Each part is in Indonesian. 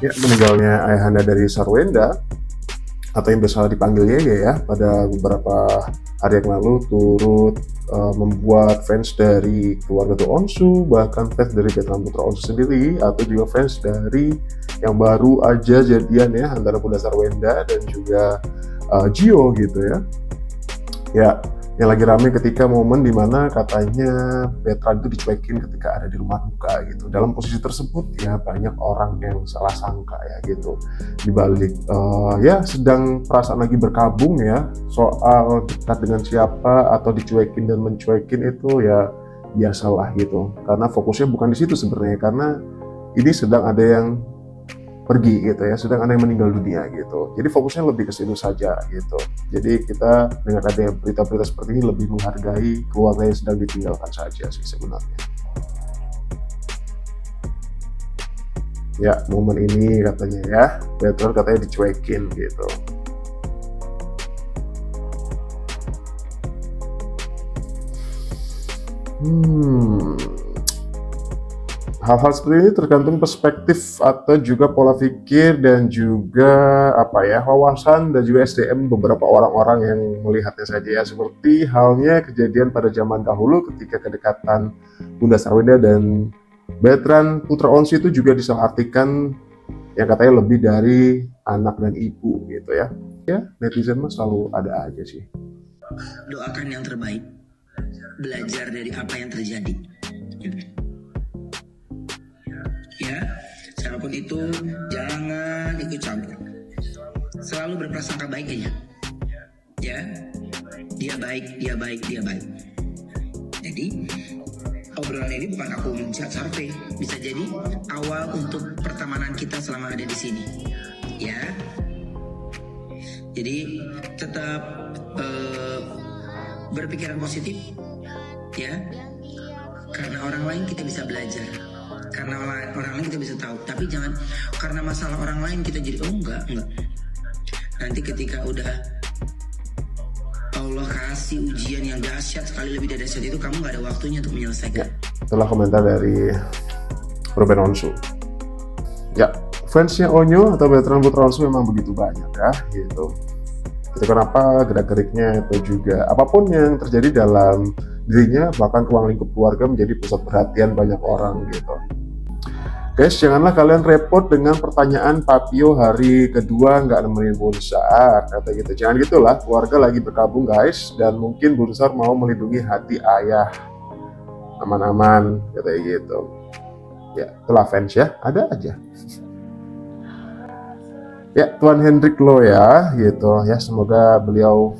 Ya, meninggalnya ayahanda dari Sarwenda atau yang biasa dipanggil Yeye ya pada beberapa hari yang lalu turut membuat fans dari keluarga To Onsu, bahkan fans dari Betran Putra Onsu sendiri, atau juga fans dari yang baru aja jadian ya antara Bunda Sarwenda dan juga Gio gitu ya. Ya, yang lagi rame ketika momen dimana katanya Betran itu dicuekin ketika ada di rumah duka gitu. Dalam posisi tersebut ya banyak orang yang salah sangka ya gitu. Dibalik ya sedang perasaan lagi berkabung ya soal dekat dengan siapa atau dicuekin dan mencuekin itu ya biasalah gitu. Karena fokusnya bukan di situ sebenarnya, karena ini sedang ada yang pergi gitu ya, sedang ada yang meninggal dunia gitu. Jadi fokusnya lebih ke situ saja gitu. Jadi kita dengan ada berita-berita seperti ini lebih menghargai keluarga yang sedang ditinggalkan saja sih sebenarnya. Ya, momen ini katanya ya, Betran katanya dicuekin gitu. Hal-hal seperti ini tergantung perspektif atau juga pola pikir dan juga wawasan dan juga SDM beberapa orang-orang yang melihatnya saja ya. Seperti halnya kejadian pada zaman dahulu ketika kedekatan Bunda Sarwenda dan Betran Putra Onsu itu juga disalahartikan yang katanya lebih dari anak dan ibu gitu ya. Ya, netizen mah selalu ada aja sih. Doakan yang terbaik, belajar dari apa yang terjadi. Ya, siapapun itu jangan ikut campur. Selalu berprasangka baik aja. Ya, dia baik. Jadi obrolan ini bukan aku mencat survei, bisa jadi awal untuk pertemanan kita selama ada di sini. Ya, jadi tetap berpikiran positif. Ya, karena orang lain kita bisa belajar. Karena orang lain kita bisa tahu, tapi jangan karena masalah orang lain kita jadi enggak. Nanti ketika udah Allah kasih ujian yang dahsyat, sekali lebih dari dahsyat itu, kamu nggak ada waktunya untuk menyelesaikan. Ya, itulah komentar dari Ruben Onsu. Ya, fansnya Onyo atau Betran Putra Onsu memang begitu banyak ya gitu. Itu kenapa gerak-geriknya atau juga apapun yang terjadi dalam dirinya, bahkan ruang lingkup keluarga menjadi pusat perhatian banyak orang gitu. Guys, janganlah kalian repot dengan pertanyaan Papio hari kedua nggak nemenin Bunsar, kata gitu. Jangan gitulah, keluarga lagi berkabung guys, dan mungkin Bunsar mau melindungi hati ayah. Aman-aman, kata gitu. Ya, itulah fans ya, ada aja. Ya, Tuan Hendrik Lo ya, gitu ya. Semoga beliau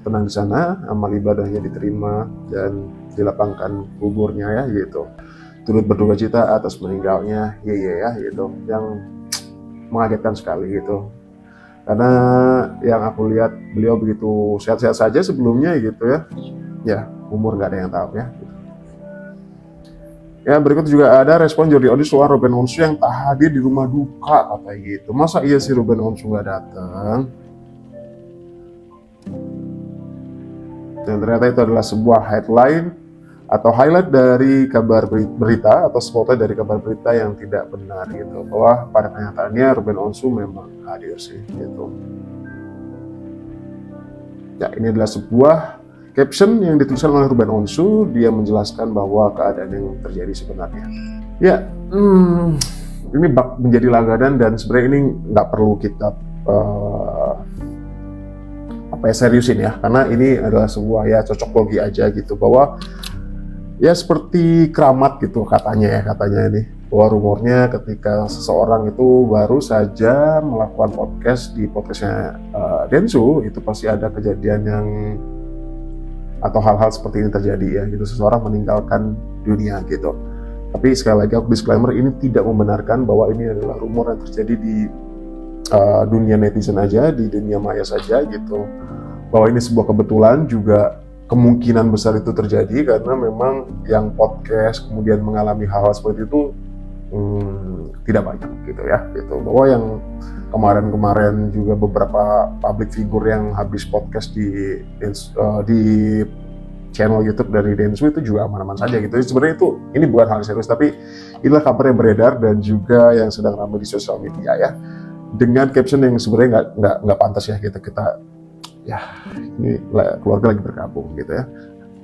tenang di sana, amal ibadahnya diterima dan dilapangkan kuburnya ya, gitu. Turut berduka cita atas meninggalnya Yeye ya gitu, yang mengagetkan sekali gitu, karena yang aku lihat beliau begitu sehat-sehat saja sebelumnya gitu ya umur nggak ada yang tahu ya gitu. Ya, berikut juga ada respon Jordi Odi soal Ruben Onsu yang tak hadir di rumah duka, kata gitu. Masa iya sih Ruben Onsu nggak datang? Dan ternyata itu adalah sebuah headline atau highlight dari kabar berita atau spotlight dari kabar berita yang tidak benar gitu, bahwa pada kenyataannya Ruben Onsu memang hadir sih gitu. Ya, ini adalah sebuah caption yang dituliskan oleh Ruben Onsu. Dia menjelaskan bahwa keadaan yang terjadi sebenarnya ya ini bak menjadi langganan, dan sebenarnya ini nggak perlu kita seriusin ya, karena ini adalah sebuah ya cocok logi aja gitu, bahwa ya seperti keramat gitu katanya ini, bahwa rumornya ketika seseorang itu baru saja melakukan podcast di podcastnya Densu, itu pasti ada kejadian yang atau hal-hal seperti ini terjadi ya gitu, seseorang meninggalkan dunia gitu. Tapi sekali lagi aku disclaimer, ini tidak membenarkan bahwa ini adalah rumor yang terjadi di dunia netizen aja, di dunia maya saja gitu, bahwa ini sebuah kebetulan. Juga kemungkinan besar itu terjadi karena memang yang podcast kemudian mengalami hal-hal seperti itu tidak banyak gitu ya gitu. Bahwa yang kemarin juga beberapa public figure yang habis podcast di channel YouTube dari Densu itu juga aman-aman saja gitu. Sebenarnya ini bukan hal serius, tapi inilah kabar yang beredar dan juga yang sedang ramai di sosial media ya, dengan caption yang sebenarnya nggak pantas ya gitu. Kita ya ini keluarga lagi berkabung gitu ya.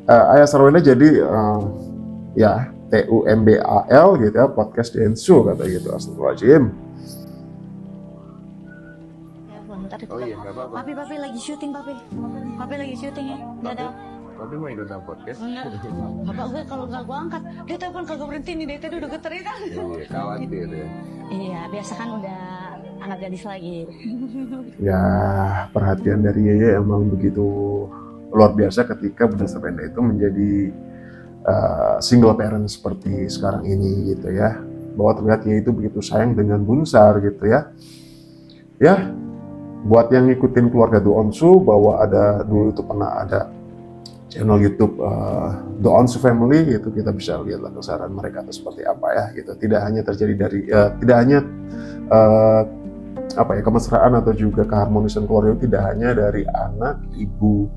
Ayah Sarwenda jadi ya TUMBAL gitu ya, podcast Densu kata gitu. Astagfirullahaladzim. Oh iya, nggak apa-apa. Papi lagi syuting, papi lagi syuting ya. Dadah. Papi mau ikutan podcast? Enggak. Bapak gue kalau nggak gue angkat, dia telepon kagak berhenti nih, dia tadi udah geter ya kan. Iya, khawatir ya. Iya, biasa kan udah anak gadis lagi. Ya, perhatian dari Yeye emang begitu luar biasa ketika Bunda Sarwenda itu menjadi single parent seperti sekarang ini gitu ya. Bahwa ternyata Yeye itu begitu sayang dengan Bunsar gitu ya. Ya, buat yang ngikutin keluarga Do Onsu, bahwa ada dulu itu pernah ada channel YouTube The Onsu Family, itu kita bisa lihatlah kesesaran mereka itu seperti apa ya gitu. Tidak hanya terjadi dari tidak hanya kemesraan atau juga keharmonisan keluarga itu tidak hanya dari anak ibu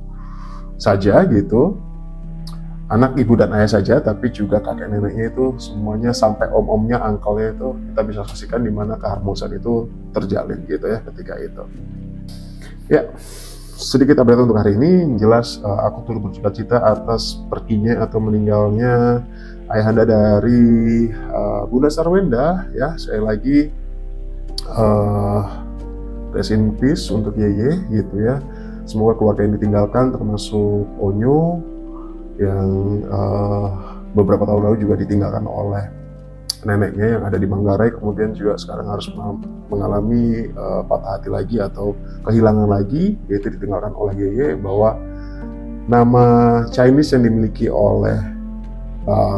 saja gitu, anak ibu dan ayah saja, tapi juga kakek neneknya itu semuanya sampai om-omnya, angkelnya itu kita bisa saksikan di mana keharmonisan itu terjalin gitu ya ketika itu. Ya, sedikit update untuk hari ini. Jelas aku turut bercita-cita atas perginya atau meninggalnya ayahanda dari Bunda Sarwenda ya. Sekali lagi rest in peace untuk Yeye gitu ya. Semoga keluarga yang ditinggalkan termasuk Onyo yang beberapa tahun lalu juga ditinggalkan oleh neneknya yang ada di Manggarai, kemudian juga sekarang harus mengalami patah hati lagi atau kehilangan lagi, yaitu ditinggalkan oleh Yeye, bahwa nama Chinese yang dimiliki oleh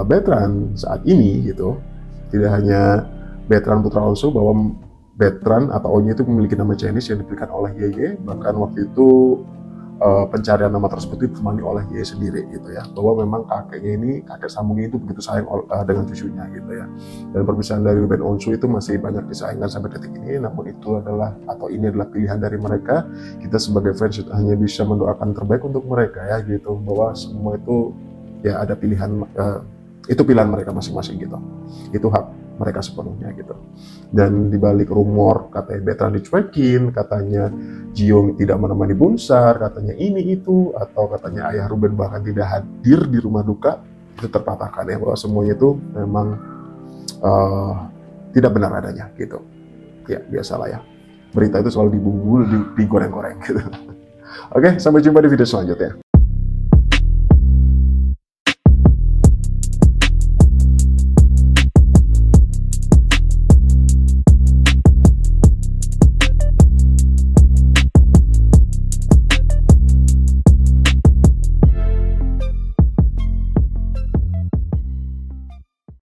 Bertrand saat ini gitu, tidak hanya Bertrand putra Onsu, bahwa Bertrand atau Onyo itu memiliki nama Chinese yang diberikan oleh Yeye. Bahkan waktu itu pencarian nama tersebut ditemani oleh Yeye sendiri gitu ya, bahwa memang kakek sambungnya itu begitu sayang dengan cucunya gitu ya. Dan perpisahan dari Ruben Onsu itu masih banyak disayangkan sampai detik ini, namun itu adalah ini adalah pilihan dari mereka. Kita sebagai fans hanya bisa mendoakan terbaik untuk mereka ya gitu, bahwa semua itu ya ada pilihan, itu pilihan mereka masing-masing gitu, itu hak mereka sepenuhnya gitu. Dan dibalik rumor katanya Bertrand dicuekin, katanya Jiung tidak menemani Bunsar, katanya ini itu, atau katanya ayah Ruben bahkan tidak hadir di rumah duka, itu terpatahkan ya, bahwa semuanya itu memang tidak benar adanya gitu. Ya biasalah ya, berita itu selalu digoreng-goreng gitu. Oke, sampai jumpa di video selanjutnya.